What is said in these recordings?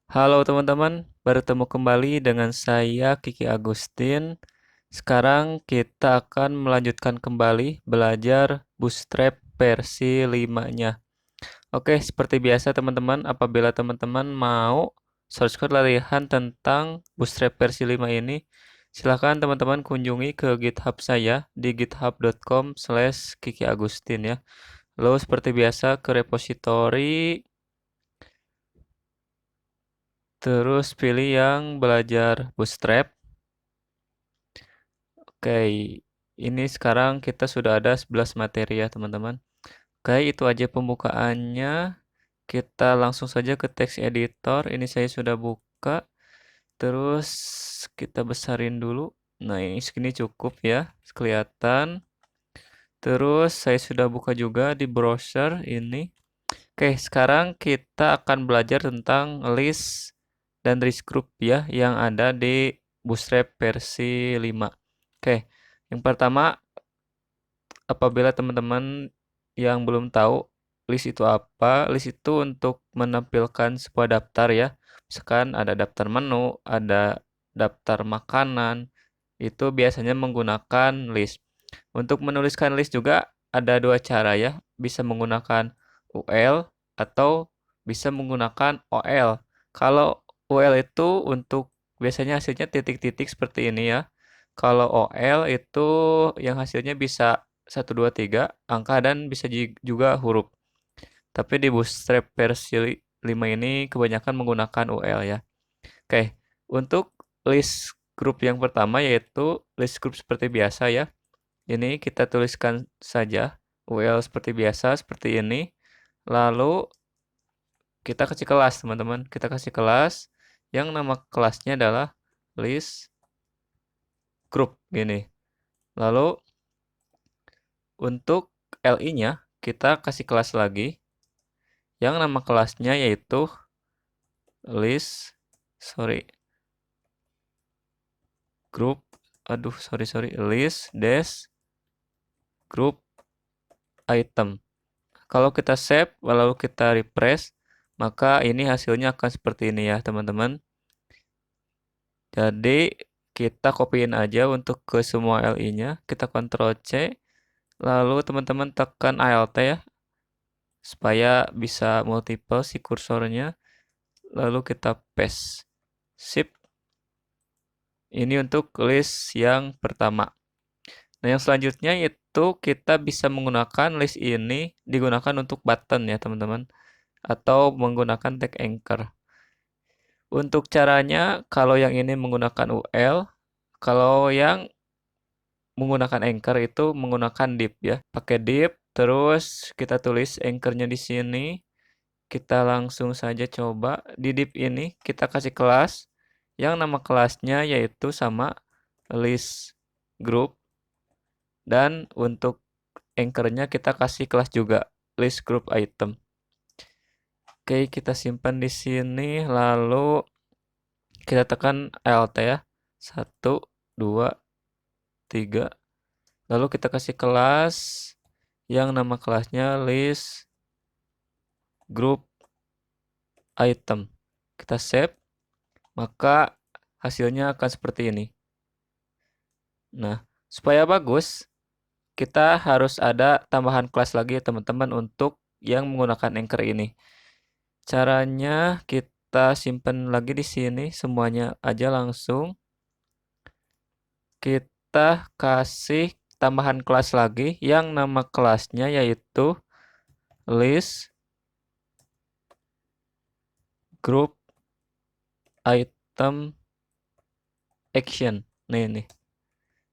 Halo teman-teman, bertemu kembali dengan saya Kiki Agustin. Sekarang kita akan melanjutkan kembali belajar Bootstrap versi 5-nya. Oke, seperti biasa teman-teman, apabila teman-teman mau source code latihan tentang Bootstrap versi 5 ini, silakan teman-teman kunjungi ke GitHub saya di github.com/kikiagustin ya. Lalu seperti biasa ke repository. Terus pilih yang belajar Bootstrap. Oke, ini sekarang kita sudah ada 11 materi ya teman-teman. Oke, itu aja pembukaannya. Kita langsung saja ke text editor. Ini saya sudah buka. Terus kita besarin dulu. Nah, ini segini cukup ya, kelihatan. Terus saya sudah buka juga di browser ini. Oke, sekarang kita akan belajar tentang list dan list group ya yang ada di Bootstrap versi 5. Oke, yang pertama, apabila teman-teman yang belum tahu list itu apa, list itu untuk menampilkan sebuah daftar ya. Misalkan ada daftar menu, ada daftar makanan, itu biasanya menggunakan list. Untuk menuliskan list juga ada dua cara ya, bisa menggunakan UL atau bisa menggunakan OL. Kalau UL itu untuk biasanya hasilnya titik-titik seperti ini ya. Kalau OL itu yang hasilnya bisa 1, 2, 3 angka dan bisa juga huruf. Tapi di Bootstrap versi 5 ini kebanyakan menggunakan UL ya. Oke, untuk list group yang pertama yaitu list group seperti biasa ya. Ini kita tuliskan saja UL seperti biasa, seperti ini. Lalu kita kasih kelas, teman-teman. Kita kasih kelas yang nama kelasnya adalah list group, gini. Lalu untuk LI-nya kita kasih kelas lagi yang nama kelasnya yaitu list, group, list dash group item. Kalau kita save, lalu kita refresh, maka ini hasilnya akan seperti ini ya, teman-teman. Jadi, kita copyin aja untuk ke semua LI-nya. Kita Ctrl C, lalu teman-teman tekan Alt ya, supaya bisa multiple si kursornya. Lalu kita paste. Sip. Ini untuk list yang pertama. Nah, yang selanjutnya itu kita bisa menggunakan list ini digunakan untuk button ya, teman-teman. Atau menggunakan tag anchor. Untuk caranya, kalau yang ini menggunakan UL, kalau yang menggunakan anchor itu menggunakan div ya. Pakai div, terus kita tulis anchornya di sini. Kita langsung saja coba di div ini kita kasih kelas yang nama kelasnya yaitu sama list group, dan untuk anchornya kita kasih kelas juga list group item. Oke, kita simpan di sini lalu kita tekan Alt ya. 1, 2, 3. Lalu kita kasih kelas yang nama kelasnya list group item. Kita save, maka hasilnya akan seperti ini. Nah, supaya bagus, kita harus ada tambahan kelas lagi ya teman-teman untuk yang menggunakan anchor ini. Caranya kita simpan lagi di sini semuanya aja langsung. Kita kasih tambahan kelas lagi yang nama kelasnya yaitu list group item action. Nah ini.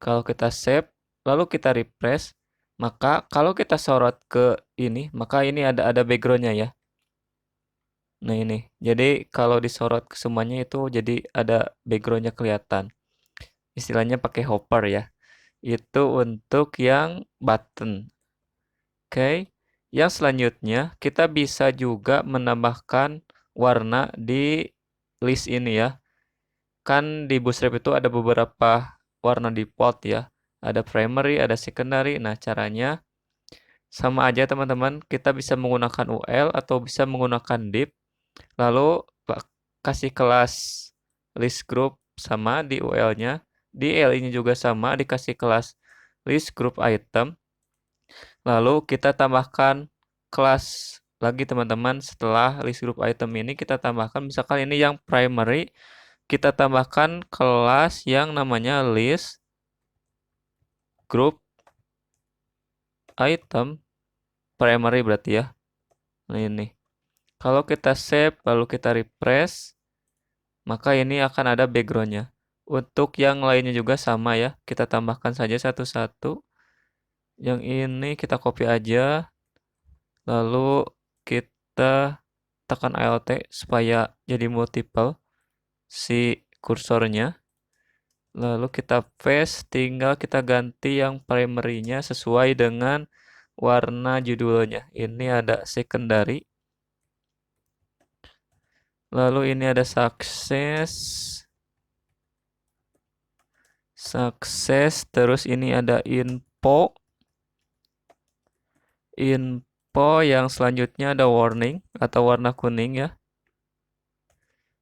Kalau kita save, lalu kita refresh, maka kalau kita sorot ke ini, maka ini ada backgroundnya ya. Nah ini. Jadi kalau disorot ke semuanya itu jadi ada backgroundnya kelihatan. Istilahnya pakai hopper ya. Itu untuk yang button. Oke. Yang selanjutnya kita bisa juga menambahkan warna di list ini ya. Kan di Bootstrap itu ada beberapa warna default ya. Ada primary, ada secondary. Nah, caranya sama aja teman-teman. Kita bisa menggunakan UL atau bisa menggunakan div. Lalu kasih kelas list group sama di UL-nya, di LI-nya juga sama, dikasih kelas list group item. Lalu kita tambahkan kelas lagi teman-teman. Setelah list group item ini kita tambahkan, misalkan ini yang primary, kita tambahkan kelas yang namanya list group item primary berarti ya. Nah ini. Kalau kita save lalu kita refresh, maka ini akan ada backgroundnya. Untuk yang lainnya juga sama ya. Kita tambahkan saja satu-satu. Yang ini kita copy aja. Lalu kita tekan Alt supaya jadi multiple si kursornya. Lalu kita paste, tinggal kita ganti yang primary-nya sesuai dengan warna judulnya. Ini ada secondary. Lalu ini ada success. Success, terus ini ada info. Info yang selanjutnya ada warning atau warna kuning ya.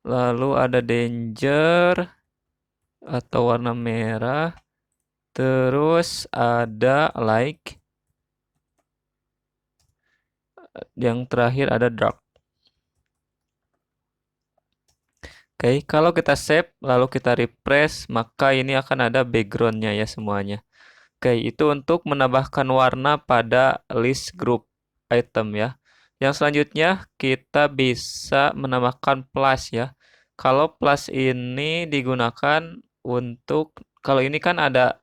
Lalu ada danger atau warna merah. Terus ada like. Yang terakhir ada dark. Oke, kalau kita save lalu kita refresh, maka ini akan ada backgroundnya ya semuanya. Oke, itu untuk menambahkan warna pada list group item ya. Yang selanjutnya kita bisa menambahkan plus ya. Kalau plus ini digunakan untuk, kalau ini kan ada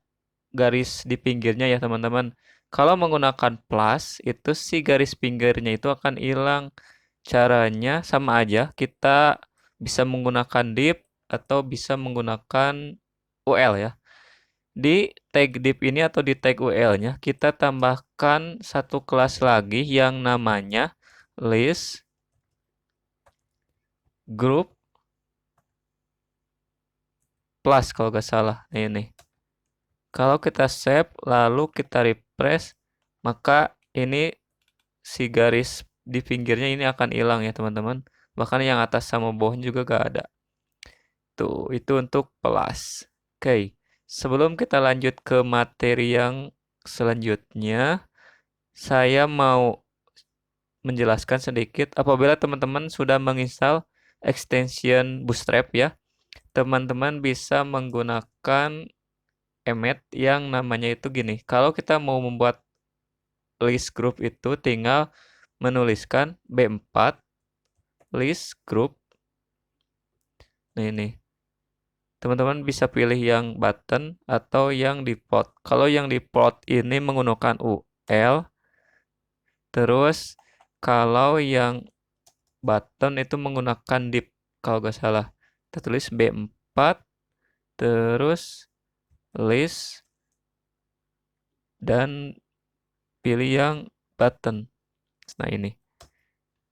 garis di pinggirnya ya teman-teman. Kalau menggunakan plus, itu si garis pinggirnya itu akan hilang. Caranya sama aja, kita bisa menggunakan div atau bisa menggunakan UL ya. Di tag div ini atau di tag UL-nya, kita tambahkan satu kelas lagi yang namanya list group plus kalau nggak salah. Nah, ini. Kalau kita save, lalu kita refresh, maka ini si garis di pinggirnya ini akan hilang ya teman-teman. Bahkan yang atas sama bawahnya juga gak ada. Tuh, itu untuk plus. Oke, sebelum kita lanjut ke materi yang selanjutnya, saya mau menjelaskan sedikit apabila teman-teman sudah menginstal extension Bootstrap ya. Teman-teman bisa menggunakan emet yang namanya itu gini. Kalau kita mau membuat list group itu tinggal menuliskan B4 list group. Nah ini. Teman-teman bisa pilih yang button atau yang default. Kalau yang default ini menggunakan UL. Terus kalau yang button itu menggunakan div kalau nggak salah. Kita tulis B4 terus list dan pilih yang button. Nah ini.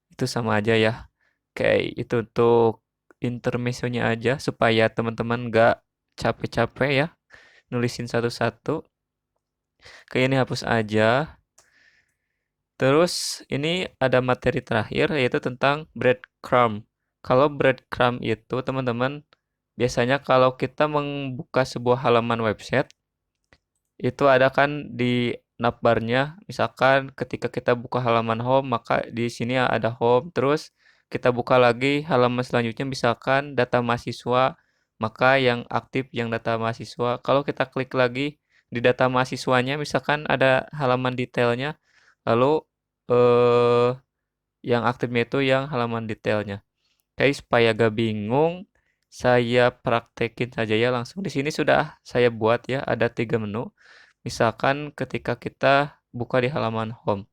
Itu sama aja ya. Oke, itu untuk intermezzonya aja supaya teman-teman nggak capek-capek ya nulisin satu-satu. Oke, ini hapus aja. Terus ini ada materi terakhir yaitu tentang breadcrumb. Kalau breadcrumb itu teman-teman biasanya kalau kita membuka sebuah halaman website itu ada kan di navbarnya, misalkan ketika kita buka halaman home maka di sini ada home, terus kita buka lagi halaman selanjutnya misalkan data mahasiswa, maka yang aktif yang data mahasiswa. Kalau kita klik lagi di data mahasiswanya misalkan ada halaman detailnya, lalu yang aktifnya itu yang halaman detailnya. Oke, supaya gak bingung, saya praktekin saja ya langsung. Di sini sudah saya buat ya, ada 3 menu. Misalkan ketika kita buka di halaman home.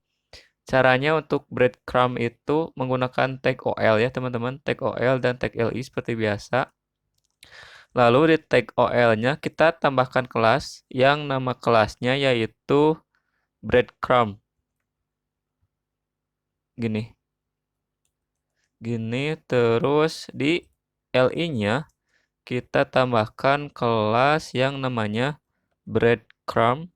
Caranya untuk breadcrumb itu menggunakan tag OL ya teman-teman. Tag OL dan tag LI seperti biasa. Lalu di tag OL-nya kita tambahkan kelas yang nama kelasnya yaitu breadcrumb. Gini. Gini terus di LI-nya kita tambahkan kelas yang namanya breadcrumb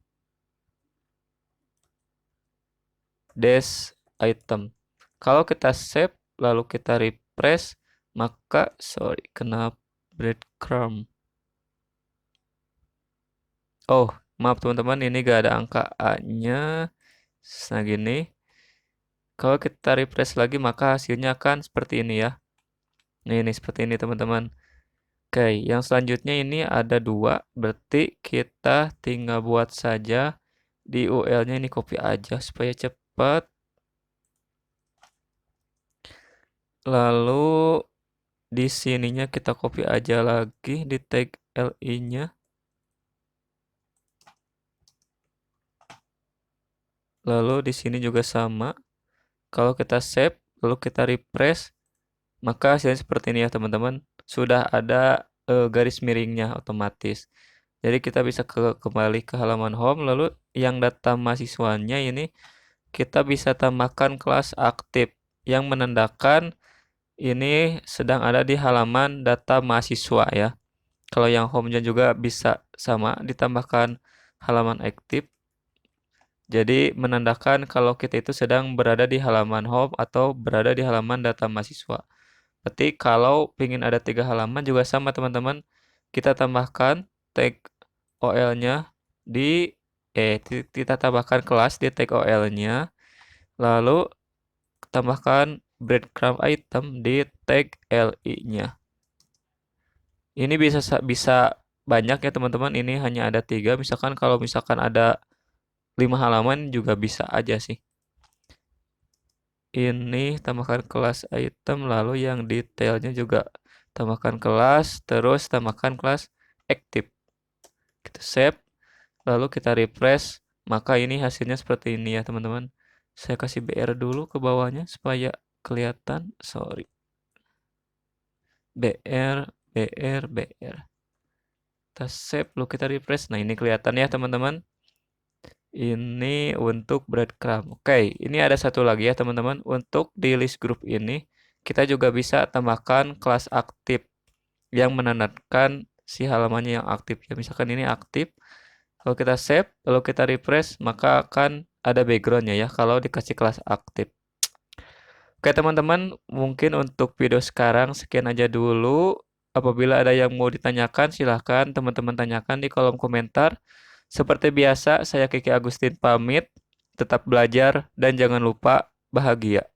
dash item. Kalau kita save lalu kita refresh, maka sorry kena breadcrumb. Oh, maaf teman-teman, ini gak ada angka A-nya. Nah, gini. Kalau kita refresh lagi, maka hasilnya akan seperti ini ya. Nah, ini seperti ini teman-teman. Oke, yang selanjutnya ini ada 2. Berarti kita tinggal buat saja di UL-nya ini copy aja supaya cepat. Lalu di sininya kita copy aja lagi di tag li-nya. Lalu di sini juga sama. Kalau kita save, lalu kita refresh, maka hasilnya seperti ini ya teman-teman. Sudah ada garis miringnya otomatis. Jadi kita bisa kembali ke halaman home, lalu yang data mahasiswanya ini kita bisa tambahkan kelas aktif yang menandakan ini sedang ada di halaman data mahasiswa ya. Kalau yang home-nya juga bisa sama ditambahkan halaman aktif. Jadi menandakan kalau kita itu sedang berada di halaman home atau berada di halaman data mahasiswa. Berarti kalau ingin ada 3 halaman juga sama teman-teman. Kita tambahkan tag OL-nya di kita tambahkan kelas di tag OL-nya. Lalu tambahkan breadcrumb item di tag li-nya. Ini bisa banyak ya teman-teman. Ini hanya ada 3. Misalkan kalau misalkan ada 5 halaman juga bisa aja sih. Ini tambahkan kelas item, lalu yang detailnya juga tambahkan kelas, terus tambahkan kelas active. Kita save, lalu kita refresh, maka ini hasilnya seperti ini ya teman-teman. Saya kasih BR dulu ke bawahnya supaya kelihatan. Sorry. BR, BR, BR. Kita save, lalu kita refresh. Nah ini kelihatan ya teman-teman. Ini untuk breadcrumb. Oke, ini ada satu lagi ya teman-teman. Untuk di list group ini, kita juga bisa tambahkan kelas aktif yang menandakan si halamannya yang aktif. Ya, misalkan ini aktif. Kalau kita save, lalu kita refresh, maka akan ada backgroundnya ya kalau dikasih kelas aktif. Oke teman-teman, mungkin untuk video sekarang sekian aja dulu. Apabila ada yang mau ditanyakan, silahkan teman-teman tanyakan di kolom komentar. Seperti biasa, saya Kiki Agustin pamit. Tetap belajar dan jangan lupa bahagia.